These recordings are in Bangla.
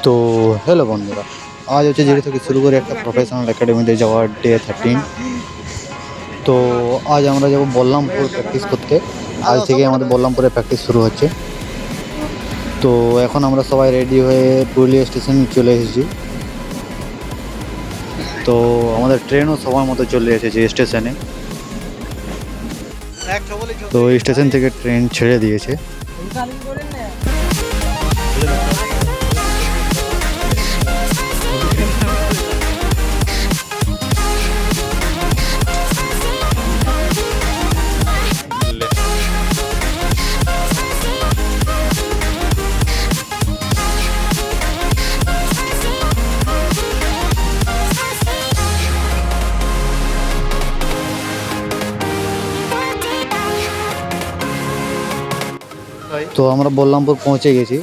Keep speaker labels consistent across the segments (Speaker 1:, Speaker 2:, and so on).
Speaker 1: তো হ্যালো বন্ধুরা, আজ হচ্ছে যেটা থেকে শুরু করে একটা প্রফেশনাল একাডেমিতে যাওয়ার ডে 13। তো আজ আমরা যাব বল্লামপুর প্র্যাকটিস করতে। আজ থেকে আমাদের বল্লামপুরে প্র্যাকটিস শুরু হচ্ছে। তো এখন আমরা সবাই রেডি হয়ে পুরুলিয়া স্টেশন চলে এসেছি। তো আমাদের ট্রেনও সময় মতো চলে এসেছে স্টেশনে। তো এই স্টেশন থেকে ট্রেন ছেড়ে দিয়েছে। তো আমরা বল্লামপুর পৌঁছে গেছি।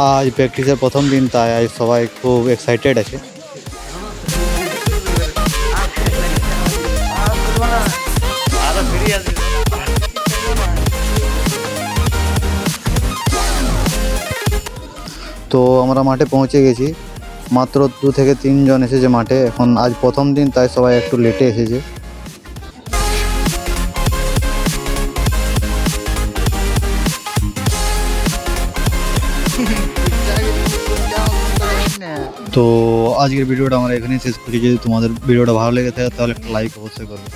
Speaker 1: আজ প্র্যাকটিসের প্রথম দিন, তাই আজ সবাই খুব এক্সাইটেড আছে। তো আমরা মাঠে পৌঁছে গেছি। মাত্র 2 থেকে 3 জন এসেছে মাঠে। এখন আজ প্রথম দিন, তাই সবাই একটু লেটে এসেছে। তো আজকের ভিডিওটা আমরা এখানেই শেষ করি। যদি তোমাদের ভিডিওটা ভালো লেগে থাকে তাহলে একটা লাইক অবশ্যই করবে।